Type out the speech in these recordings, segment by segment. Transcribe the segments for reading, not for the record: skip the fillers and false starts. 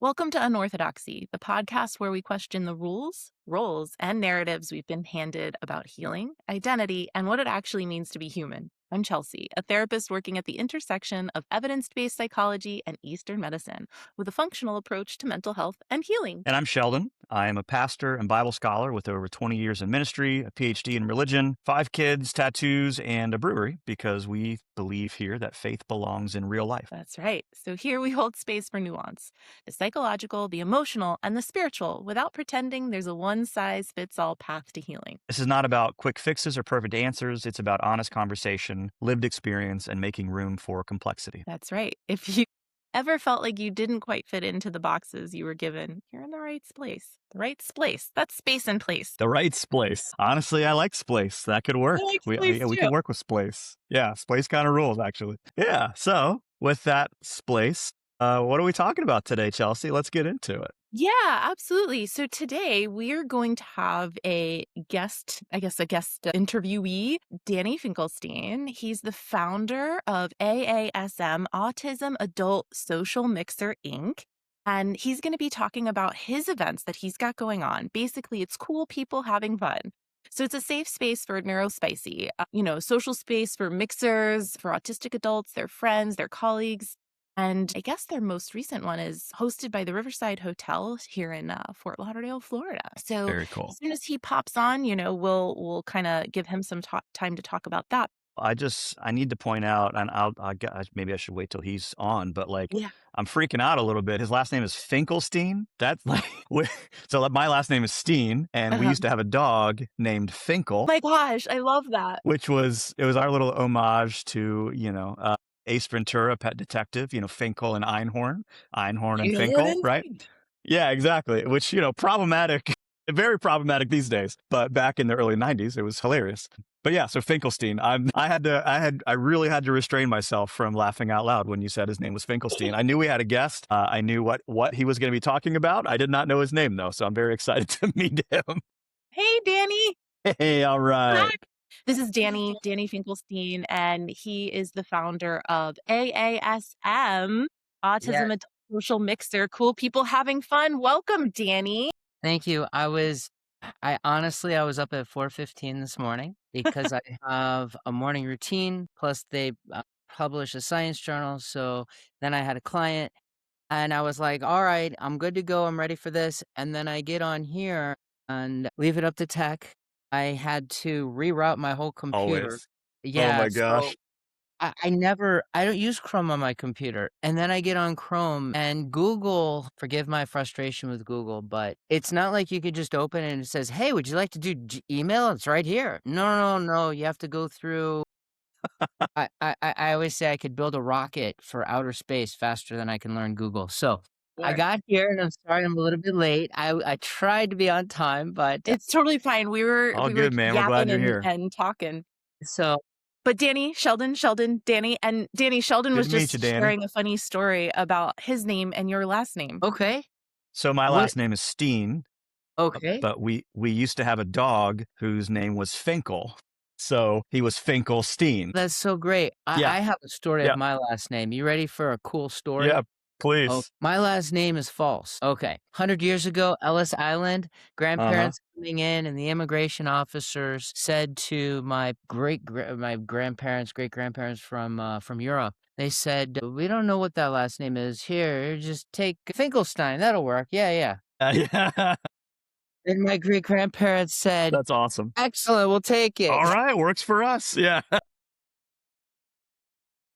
Welcome to Unorthodoxy, the podcast where we question the rules, roles, and narratives we've been handed about healing, identity, and what it actually means to be human. I'm Chelsea, a therapist working at the intersection of evidence-based psychology and Eastern medicine, with a functional approach to mental health and healing. And I'm Sheldon. I am a pastor and Bible scholar with over 20 years in ministry, a PhD in religion, 5 kids, tattoos, and a brewery because we believe here that faith belongs in real life. That's right. So here we hold space for nuance, the psychological, the emotional, and the spiritual, without pretending there's a one-size-fits-all path to healing. This is not about quick fixes or perfect answers. It's about honest conversation, lived experience, and making room for complexity. That's right. If you ever felt like you didn't quite fit into the boxes you were given, you're in the right place. The right place. That's space and place. The right splice. Honestly, I like splice. That could work. I like We, place we too. could work with splice. Yeah, splice kind of rules, actually. Yeah, so with that splice, what are we talking about today, Chelsea? Let's get into it. Yeah, absolutely. So today we are going to have a guest, a guest interviewee, Danny Finkelstein. He's the founder of AASM, Autism Adult Social Mixer, Inc. And he's going to be talking about his events that he's got going on. Basically, it's cool people having fun. So it's a safe space for neurospicy, social space for mixers, for autistic adults, their friends, their colleagues. And I guess their most recent one is hosted by the Riverside Hotel here in Fort Lauderdale, Florida. So Very cool. as soon as he pops on, we'll kind of give him some time to talk about that. I need to point out, and maybe I should wait till he's on, but like, Yeah. I'm freaking out a little bit. His last name is Finkelstein. That's like, so my last name is Steen, and we Uh-huh. used to have a dog named Finkel, My gosh, I love that. which was our little homage to, Ace Ventura, Pet Detective, Finkel and Einhorn and Finkel, right? Indeed. Yeah, exactly. Which, problematic, very problematic these days. But back in the early 90s, it was hilarious. But yeah, so Finkelstein, I really had to restrain myself from laughing out loud when you said his name was Finkelstein. I knew we had a guest. I knew what he was going to be talking about. I did not know his name though. So I'm very excited to meet him. Hey, Danny. Hey, all right. Hi. This is Danny Finkelstein, and he is the founder of AASM, Yeah, Autism Adult Social Mixer. Cool people having fun. Welcome, Danny. thank you. I honestly, I was up at 4:15 this morning because I have a morning routine, plus they publish a science journal. So then I had a client and I was like, all right, I'm good to go. I'm ready for this. And then I get on here and leave it up to tech. I had to reroute my whole computer. Always. Oh Yeah, my so gosh. I don't use Chrome on my computer, and then I get on Chrome and Google forgive my frustration with Google, but it's not like you could just open it and it says, "Hey, would you like to do email?" It's right here. No, no, no, you have to go through I always say I could build a rocket for outer space faster than I can learn Google. So, I Sure. got here and I'm sorry I'm a little bit late. I tried to be on time, but, It's totally fine. We were All we were good, man. We're glad yapping you're and here. and talking. so But Danny, Sheldon, Danny, and Danny, Sheldon Good was to meet you, just Danny. sharing a funny story about his name and your last name. okay, So my what last name is Steen, okay. but we used to have a dog whose name was Finkel. So he was Finkelstein. That's so great. Yeah. I have a story Yeah. of my last name. You ready for a cool story? Yeah. Oh, Please. my last name is false. Okay. 100 years ago, Ellis Island, Uh-huh. grandparents coming in, and the immigration officers said to my grandparents, great grandparents from Europe. They said, "We don't know what that last name is. Here, just take Finkelstein. That'll work. Yeah, yeah." Yeah. And my great grandparents said, That's awesome. "Excellent, we'll take it." All right. Works for us. Yeah.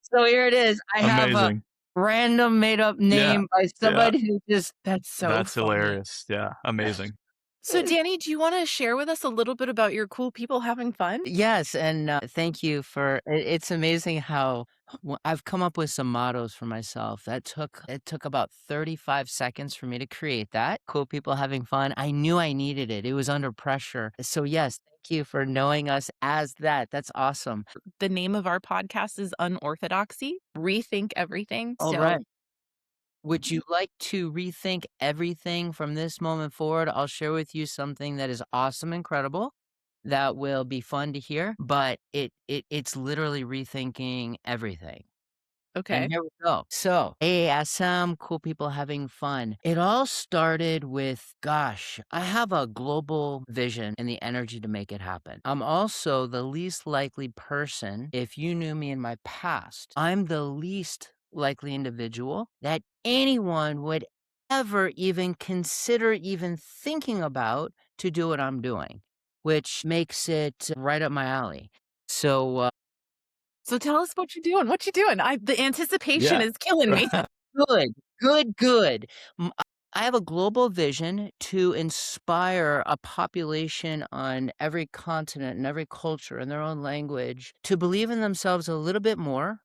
So here it is. I have a Amazing. random made up Yeah. name by Yeah. somebody who just That's so That's funny. hilarious. Yeah. Amazing. So, Danny, do you want to share with us a little bit about your cool people having fun? Yes, and thank you for it's amazing how I've come up with some mottos for myself. It took about 35 seconds for me to create that. Cool people having fun. I knew I needed it. It was under pressure. So yes, thank you for knowing us as that. That's awesome. The name of our podcast is Unorthodoxy, Rethink Everything. All So, right. Would you like to rethink everything from this moment forward? I'll share with you something that is awesome, incredible, that will be fun to hear, but it's literally rethinking everything. And Okay. here we go. So, AASM, cool people having fun. It all started with, gosh, I have a global vision and the energy to make it happen. I'm also the least likely person, if you knew me in my past, I'm the least likely individual that anyone would ever even consider even thinking about to do what I'm doing, which makes it right up my alley. So, So tell us what you're doing. What you doing? The anticipation Yeah. is killing me. good, good, good. I have a global vision to inspire a population on every continent and every culture in their own language to believe in themselves a little bit more.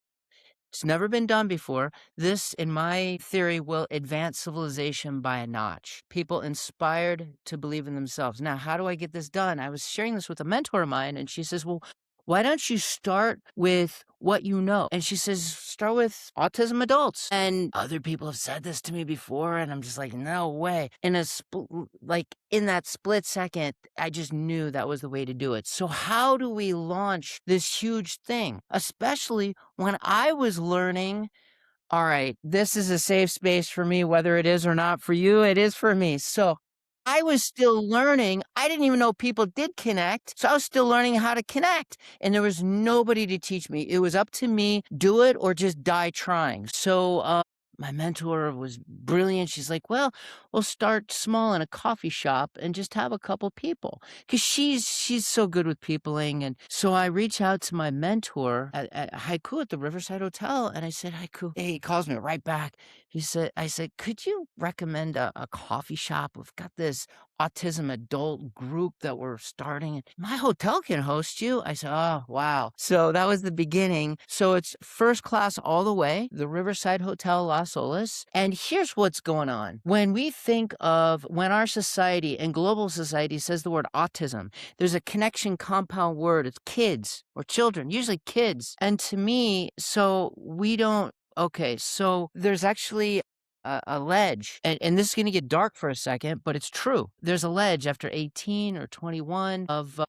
It's never been done before. This, in my theory, will advance civilization by a notch. People inspired to believe in themselves. Now, how do I get this done? I was sharing this with a mentor of mine, and she says, well, why don't you start with what you know? And she says, start with autism adults. And other people have said this to me before, and I'm just like, no way. In that split second, I just knew that was the way to do it. So how do we launch this huge thing? Especially when I was learning, all right, this is a safe space for me, whether it is or not for you, it is for me. So I was still learning. I didn't even know people did connect. So I was still learning how to connect. And there was nobody to teach me. It was up to me, do it or just die trying. So my mentor was brilliant. She's like, well, we'll start small in a coffee shop and just have a couple people. Because she's so good with peopling. And so I reach out to my mentor at Haiku at the Riverside Hotel. And I said, Haiku, hey, he calls me right back. I said, could you recommend a coffee shop? We've got this autism adult group that we're starting. My hotel can host you. I said, oh, wow. So that was the beginning. So it's first class all the way, the Riverside Hotel Las Olas. And here's what's going on. When our society and global society says the word autism, there's a connection compound word. It's kids or children, usually kids. And to me, so there's actually a ledge, and this is going to get dark for a second, but it's true. There's a ledge after 18 or 21 of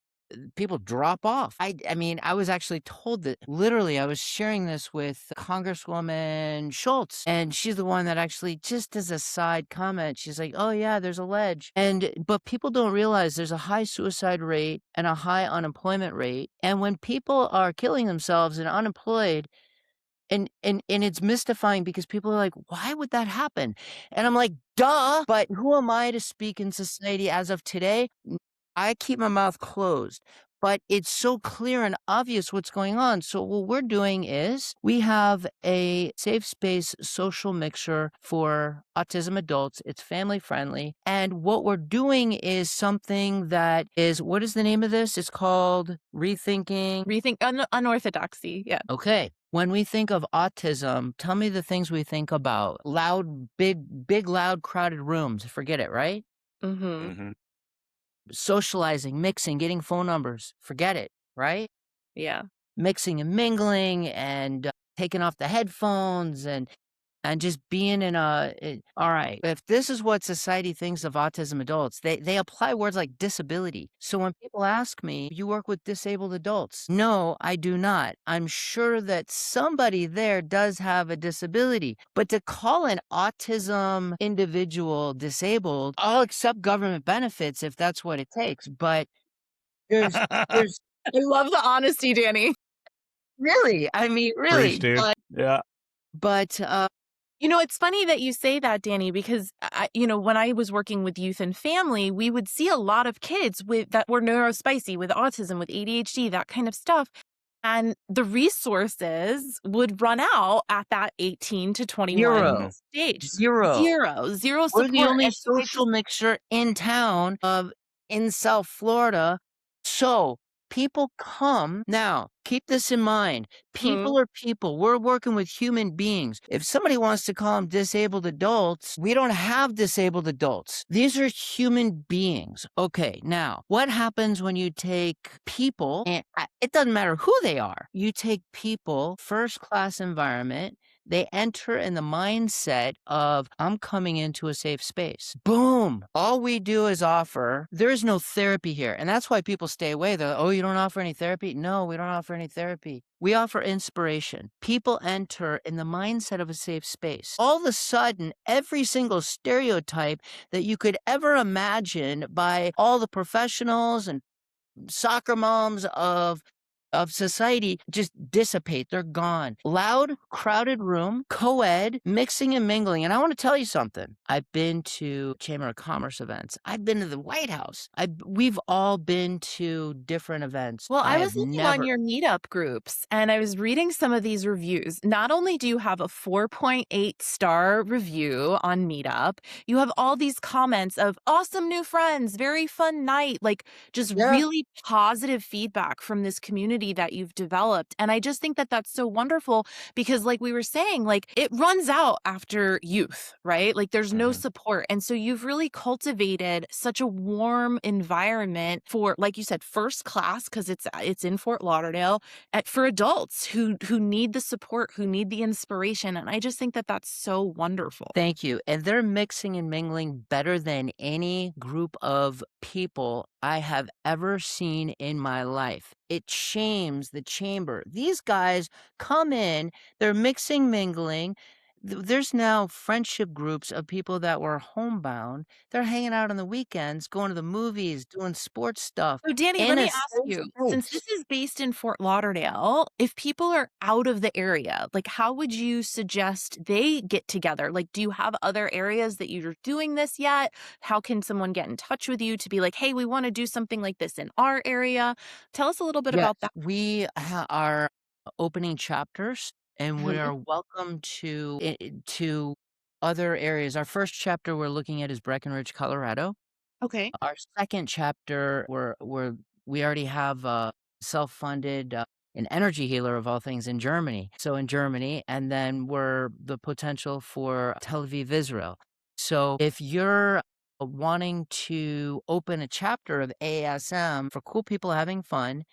people drop off. I mean, I was actually told that literally I was sharing this with Congresswoman Schultz, and she's the one that actually, just as a side comment, she's like, oh yeah, there's a ledge. But people don't realize there's a high suicide rate and a high unemployment rate. And when people are killing themselves and unemployed, and it's mystifying because people are like, "Why would that happen?" And I'm like, "Duh!" But who am I to speak in society as of today? I keep my mouth closed, but it's so clear and obvious what's going on. So what we're doing is we have a safe space social mixer for autism adults. It's family friendly. And what we're doing is something that is, what is the name of this? It's called Rethinking. Rethink unorthodoxy. Yeah. Okay. When we think of autism, tell me the things we think about. Loud, big, loud, crowded rooms. Forget it, right? Mm-hmm. Mhm. Socializing, mixing, getting phone numbers. Forget it, right? Yeah. Mixing and mingling and taking off the headphones and just being all right, if this is what society thinks of autism adults, they apply words like disability. So when people ask me, you work with disabled adults? No, I do not. I'm sure that somebody there does have a disability, but to call an autism individual disabled, I'll accept government benefits if that's what it takes. But there's, there's I love the honesty, Danny. really, I mean, Preach, really, dude. Yeah. but It's funny that you say that, Danny, because when I was working with youth and family, we would see a lot of kids that were neurospicy, with autism, with ADHD, that kind of stuff. And the resources would run out at that 18 to 21 zero, Mhm. stage. zero. Zero We're the support. only And so social mixer in town in South Florida. So people come. Now, keep this in mind. Mhm. People are people. We're working with human beings. If somebody wants to call them disabled adults, we don't have disabled adults. These are human beings. Okay, now, what happens when you take people, and it doesn't matter who they are, you take people, first class environment, They enter in the mindset of, I'm coming into a safe space. Boom. All we do is offer, there is no therapy here. And that's why people stay away. They're like, oh, you don't offer any therapy? No, we don't offer any therapy. We offer inspiration. People enter in the mindset of a safe space. All of a sudden, every single stereotype that you could ever imagine by all the professionals and soccer moms of society just dissipate. They're gone. Loud, crowded room, co-ed, mixing and mingling. And I want to tell you something. I've been to Chamber of Commerce events. I've been to the White House. We've all been to different events. Well, I I have was looking on never. your meetup groups and I was reading some of these reviews. Not only do you have a 4.8-star review on Meetup, you have all these comments of awesome new friends, very fun night, like just Yeah. really positive feedback from this community that you've developed. And I just think that that's so wonderful because, like we were saying, like it runs out after youth, right? Like there's no Mhm. support. And so you've really cultivated such a warm environment for, like you said, first class, because it's in Fort Lauderdale, for adults who need the support, who need the inspiration. And I just think that that's so wonderful. Thank you. And they're mixing and mingling better than any group of people I have ever seen in my life. It shames the chamber. These guys come in, they're mixing, mingling. There's now friendship groups of people that were homebound. They're hanging out on the weekends, going to the movies, doing sports stuff So, Danny, let in a me ask safe you, since space. this is based in Fort Lauderdale, if people are out of the area, like how would you suggest they get together? Like, do you have other areas that you're doing this yet? How can someone get in touch with you to be like, hey, we want to do something like this in our area? Tell us a little bit Yes, about that. we are opening chapters, and we Mhm. are welcome to other areas. Our first chapter we're looking at is Breckenridge, Colorado. Okay. Our second chapter, we already have self-funded an energy healer of all things in Germany. So in Germany, and then we're the potential for Tel Aviv, Israel. So if you're wanting to open a chapter of AASM for cool people having fun,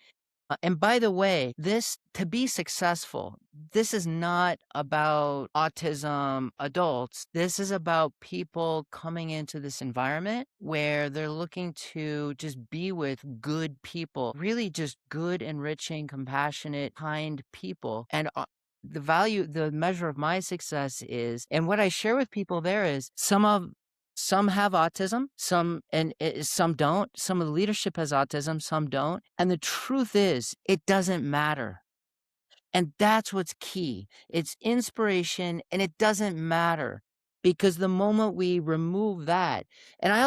and by the way, this to be successful, this is not about autism adults. This is about people coming into this environment where they're looking to just be with good people, really just good, enriching, compassionate, kind people. And the measure of my success is, and what I share with people there is some have autism, some don't. Some of the leadership has autism, some don't. And the truth is, it doesn't matter. And that's what's key. It's inspiration, and it doesn't matter because the moment we remove that, and I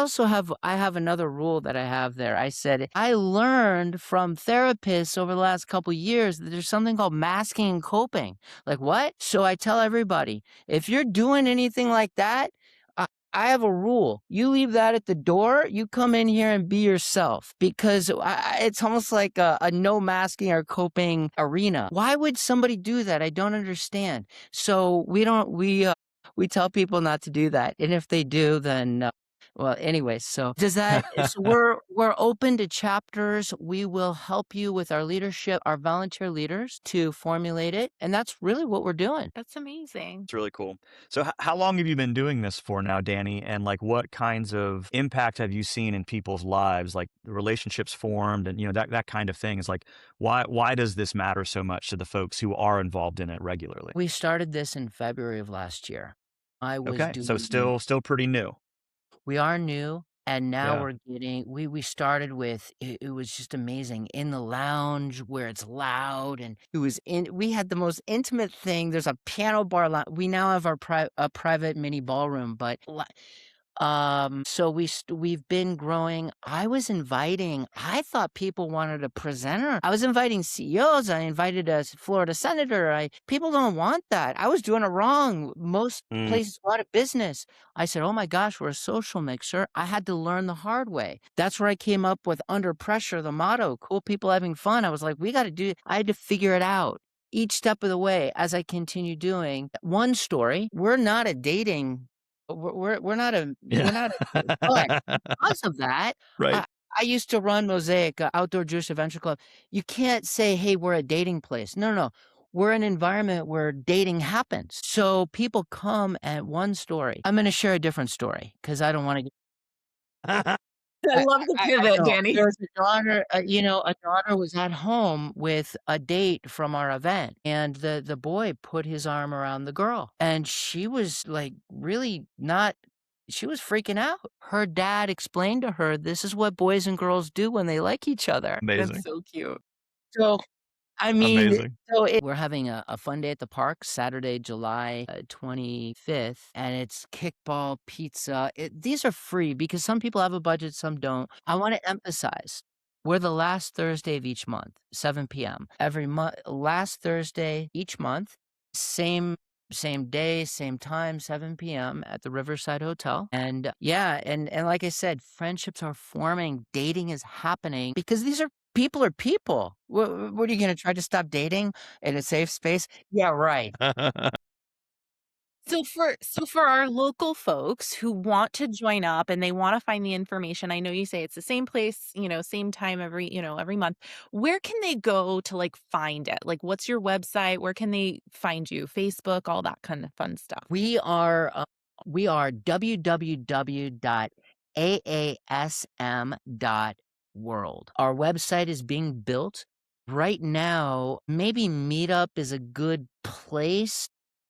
have another rule that I have there. I said I learned from therapists over the last couple years that there's something called masking and coping. Like what? So I tell everybody, if you're doing anything like that, I have a rule. You leave that at the door. You come in here and be yourself because it's almost like a no masking or coping arena. Why would somebody do that? I don't understand. So we tell people not to do that. And if they do, then well, anyway, so we're open to chapters. We will help you with our leadership, our volunteer leaders to formulate it. And that's really what we're doing. That's amazing. It's really cool. So, how long have you been doing this for now, Danny? And like, what kinds of impact have you seen in people's lives, like the relationships formed, and that kind of thing? Is like, why does this matter so much to the folks who are involved in it regularly? We started this in February of last year. I was Okay, so doing still pretty new. We are new, and now Yeah. we're getting we started with it was just amazing, in the lounge where it's loud, and we had the most intimate thing. There's a piano bar we now have our a private mini ballroom, but so we've been growing. I thought people wanted a presenter. I was inviting CEOs. I invited a Florida senator. People don't want that. I was doing it wrong. Most Mm. places go out of business. I said, oh my gosh, we're a social mixer. I had to learn the hard way. That's where I came up with Under Pressure, the motto, cool people having fun. I was like, I had to figure it out each step of the way as I continue doing. One story, we're not a dating Yeah. we're not but because of that, Right. I I used to run Mosaic, Outdoor Jewish Adventure Club. You can't say, "Hey, we're a dating place." No, no, no. we're an environment where dating happens. So people come at one story. I'm gonna share a different story because I don't wanna get I love the I pivot, know. Danny. There was a daughter, a daughter was at home with a date from our event, and the boy put his arm around the girl, and she was, like, really not she was freaking out. Her dad explained to her, "This is what boys and girls do when they like each other." That's Amazing. so cute. So I mean, Amazing. we're having a fun day at the park Saturday, July 25th, and it's kickball, pizza. These are free because some people have a budget, some don't. I want to emphasize we're the last Thursday of each month, 7 p.m. Every month, last Thursday each month, same same day, same time, 7 p.m. at the Riverside Hotel. And yeah, and like I said, friendships are forming, dating is happening because these are people are people. What are you gonna try to stop dating in a safe space? Yeah, right. So for our local folks who want to join up and they want to find the information, I know you say it's the same place, same time every month. Where can they go to like find it? Like what's your website? Where can they find you? Facebook, all that kind of fun stuff. We are www.aasm.world. Our website is being built. Right now, maybe Meetup is a good place.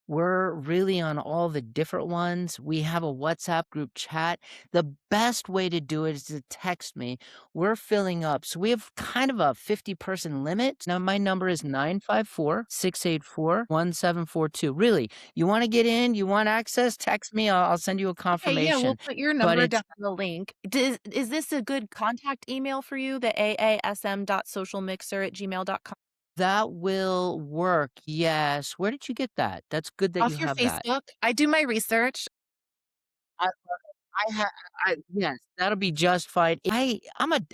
We're really on all the different ones. We have a WhatsApp group chat. The best way to do it is to text me. We're filling up. So we have kind of a 50-person limit. Now, my number is 954-684-1742. Really, you want to get in, you want access, text me. I'll send you a Okay, yeah, we'll confirmation. put your But number it's down in the link. Is this a good contact email for you? The aasm.socialmixer@gmail.com? that will work. Yes. Where did you get that? That's good that you Off your have that. Facebook. I do my research. I I ha yes, that'll be just fine. I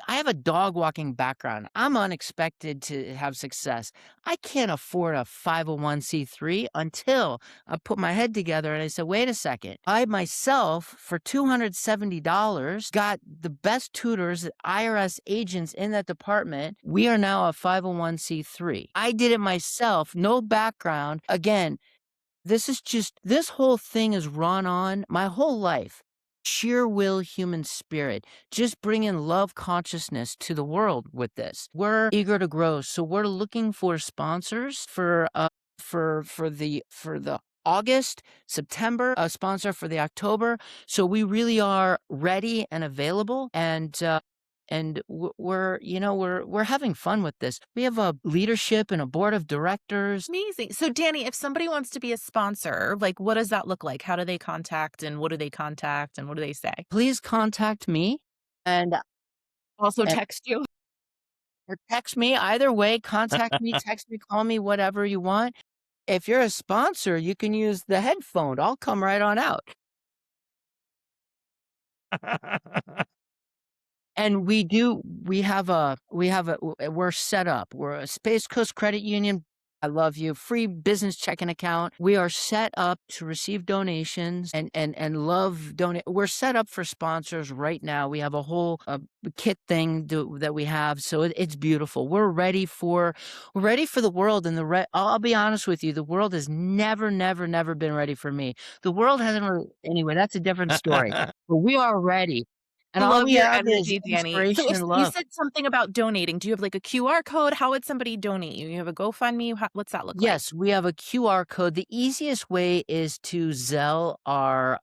have a dog walking background. I'm unexpected to have success. I can't afford a 501(c)(3) until I put my head together and I said, "Wait a second. I myself, for $270, got the best tutors, IRS agents in that department. We are now a 501(c)(3). I did it myself, no background. Again, this whole thing is run on my whole life. Sheer will, human spirit, just bringing love consciousness to the world with this. We're eager to grow, so we're looking for sponsors for the August, September, a sponsor for the October. So we really are ready and available, and we're having fun with this. We have a leadership and a board of directors. Amazing. So, Danny, if somebody wants to be a sponsor, like, what does that look like? How do they contact and what do they contact and what do they say? Please contact me and Also and text you? or text me. Either way, contact me, text me, call me, whatever you want. If you're a sponsor, you can use the headphone. I'll come right on out. And we're set up. We're a Space Coast Credit Union. I love you. Free business checking account. We are set up to receive donations and love donate. We're set up for sponsors right now. We have a whole kit thing that we have, so it's beautiful. We're ready for the world, and I'll be honest with you, the world has never, never, never been ready for me. The world hasn't. Anyway, that's a different story. But we are ready. I And all love we your have is energy, Danny. So inspiration if and you love. said something about donating, do you have like a QR code? How would somebody donate you? You have a GoFundMe? What's that look like? Yes, we have a QR code. The easiest way is to Zelle our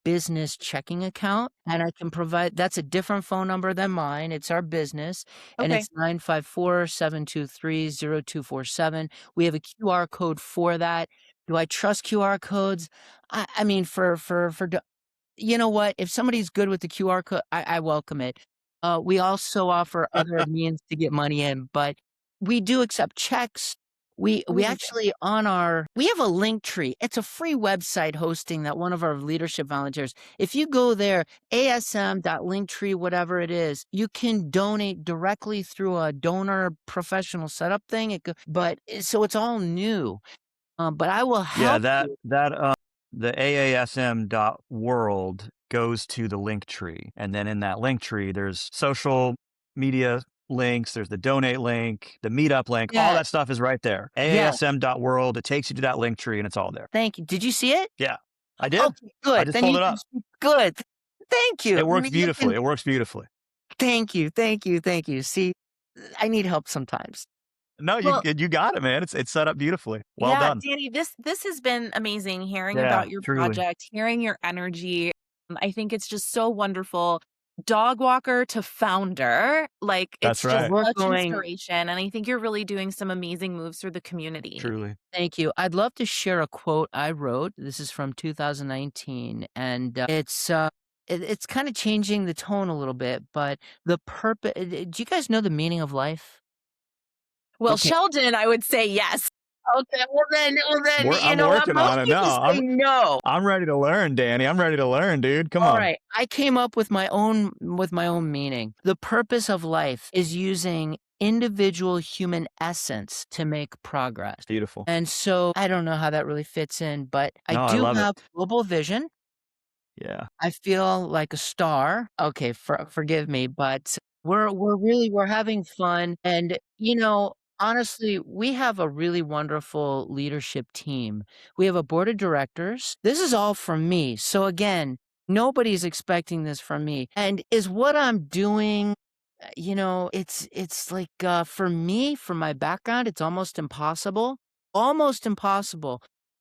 business checking account, and I can provide that's a different phone number than mine. It's our business, and Okay. it's 954-723-0247. We have a QR code for that. Do I trust QR codes? I mean, you know what? If somebody's good with the QR code, I welcome it. We also offer other means to get money in, but we do accept checks. We Amazing. actually we have a link tree. It's a free website hosting that one of our leadership volunteers. If you go there, asm.linktree, whatever it is, you can donate directly through a donor professional setup thing. So it's all new. But I will Yeah, help that you. that the AASM.world goes to the link tree, and then in that link tree, there's social media links. There's the donate link, the meetup link. All Yeah. that stuff is right there. Yeah. AASM.world. It takes you to that link tree and it's all there. Thank you. Did you see it? Yeah, I did. Okay, I good. just Then pulled you it can up. good. Thank you. It works You can beautifully. It works beautifully. thank you, thank you, thank you. See, I need help sometimes. No, Well, you got it, man. It's set up beautifully. Well yeah, done. Danny, this has been amazing hearing Yeah, about your truly. project, hearing your energy. I think it's just so wonderful. Dog walker to founder, like That's it's just right. We're such going inspiration, and I think you're really doing some amazing moves for the community. Truly. Thank you. I'd love to share a quote I wrote. This is from 2019, and it's kind of changing the tone a little bit. But the purpose. Do you guys know the meaning of life? Well, Okay. Sheldon, I would say yes. Okay. Well then, I'm what? working on Most it. No, people say no. I'm ready to learn, Danny. I'm ready to learn, dude. Come All on. right. I came up with my own meaning. The purpose of life is using individual human essence to make progress. Beautiful. And so I don't know how that really fits in, but I No, I do love it. have global vision. Yeah. I feel like a star. Okay, forgive me, but we're having fun, and honestly, we have a really wonderful leadership team. We have a board of directors. This is all from me. So again, nobody's expecting this from me. And is what I'm doing, it's like for me, for my background, it's almost impossible,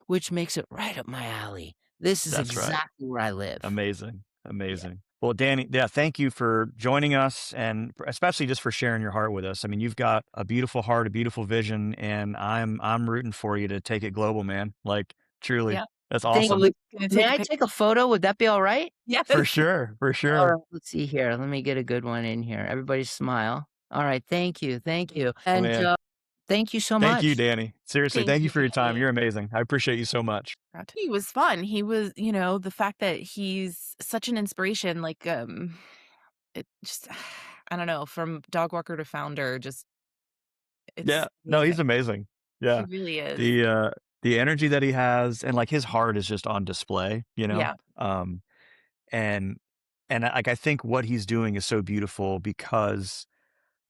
which makes it right up my alley. This is That's right. exactly where I live. Amazing. Yeah. Amazing. Well, Danny, yeah, thank you for joining us and especially just for sharing your heart with us. I mean, you've got a beautiful heart, a beautiful vision, and I'm rooting for you to take it global, man. Like truly. Yeah. That's Thank awesome. you. Gonna May take a I pic take a photo? Would that be all right? Yes. For sure. For All sure. right, let's see here. Let me get a good one in here. Everybody smile. All right, thank you, thank you. Oh And, man. thank you so Thank you, much. Danny. Seriously, Thank thank you you, for your time. Danny. You're amazing. I appreciate you so much. He was fun. He was, the fact that he's such an inspiration, like, it just I don't know, from dog walker to founder, just Yeah. it's No, he's amazing. amazing. He Yeah. really is. The uh the energy that he has and like his heart is just on display, you know? Yeah, And like I think what he's doing is so beautiful because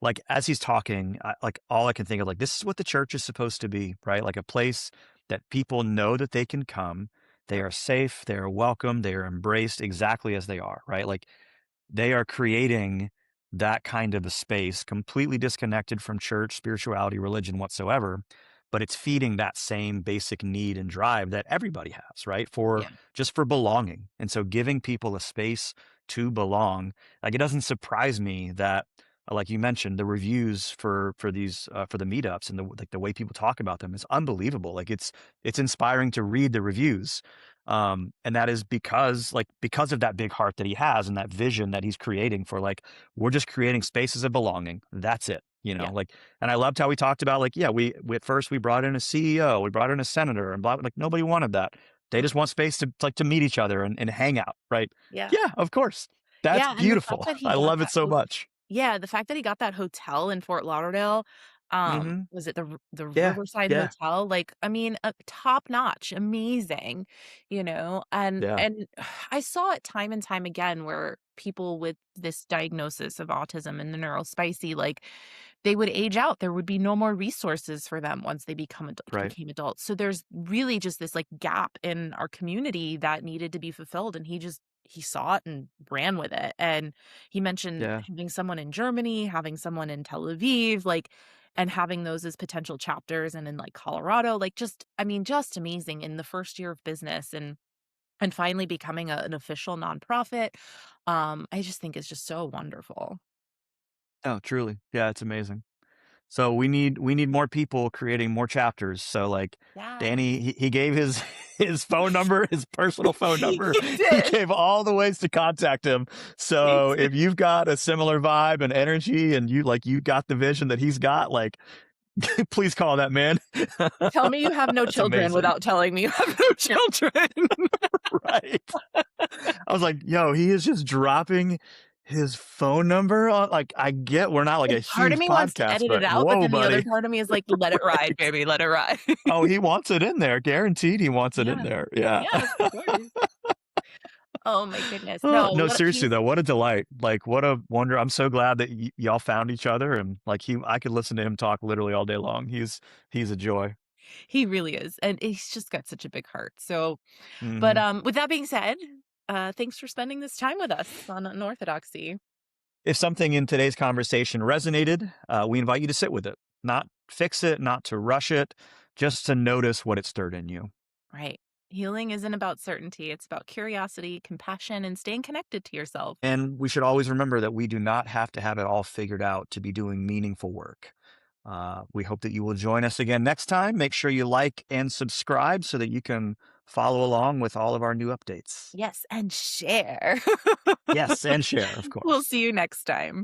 like as he's talking, like all I can think of like this is what the church is supposed to be, right? Like a place that people know that they can come, they yep, are safe, they are welcome, they are embraced exactly as they are, right? Like they are creating that kind of a space completely disconnected from church, spirituality, religion whatsoever, but it's feeding that same basic need and drive that everybody has, right? For yeah, just for belonging. And so giving people a space to belong, like it doesn't surprise me that like you mentioned, the reviews for these for the meetups and the way people talk about them is unbelievable. Like it's inspiring to read the reviews. And that is because of that big heart that he has and that vision that he's creating for like, we're just creating spaces of belonging. That's it. You know, yeah, like, and I loved how we talked about like, yeah, we at first we brought in a CEO, we brought in a senator and blah, like nobody wanted that. They just mm-mm, want space to like to meet each other and hang out. Right. yeah. Yeah, of course. That's Yeah, and the fact beautiful. that he I got love it that so ho much. yeah, the fact that he got that hotel in Fort Lauderdale, Hmm. was it the Yeah. Riverside Yeah. Hotel? Like, I mean, top notch, amazing, and Yeah. and I saw it time and time again where people with this diagnosis of autism and the neurospicy, like, they would age out. There would be no more resources for them once they Right. became adults. So there's really just this, like, gap in our community that needed to be fulfilled, and he saw it and ran with it, and he mentioned Yeah. having someone in Germany, having someone in Tel Aviv, like, and having those as potential chapters and in, like, Colorado, like, just I mean, just amazing in the first year of business and finally becoming an official nonprofit. I just think it's just so wonderful. Oh, truly. Yeah, it's amazing. So we need more people creating more chapters. So like Yeah. Danny, he gave his his phone number, his personal phone number. He He did. gave all the ways to contact him. He So did. if you've got a similar vibe and energy and you got the vision that he's got, like please call that man. Tell me you have no That's children amazing. without telling me you have no children. Right. I was like, yo, he is just dropping his phone number on like I get we're not like a And part of huge me wants to podcast, edit it but out, but whoa, then the other buddy. part of me is like, "Let it ride, Right. baby, let it ride." Oh, he wants it in there. Guaranteed he wants it in Yeah. there. Yeah. Yes, of course. Oh my goodness. Oh, No, no, what seriously he's though, what a delight. Like, what a wonder. I'm so glad that y'all found each other, and like I could listen to him talk literally all day long. He's a joy. he really is. And he's just got such a big heart. So, but Mhm. with that being said, thanks for spending this time with us on Unorthodoxy. If something in today's conversation resonated, we invite you to sit with it, not fix it, not to rush it, just to notice what it stirred in you. Right. Healing isn't about certainty. It's about curiosity, compassion, and staying connected to yourself. And we should always remember that we do not have to have it all figured out to be doing meaningful work. We hope that you will join us again next time. Make sure you like and subscribe so that you can follow along with all of our new updates. Yes, and share. Yes, and share, of We'll course. see you next time.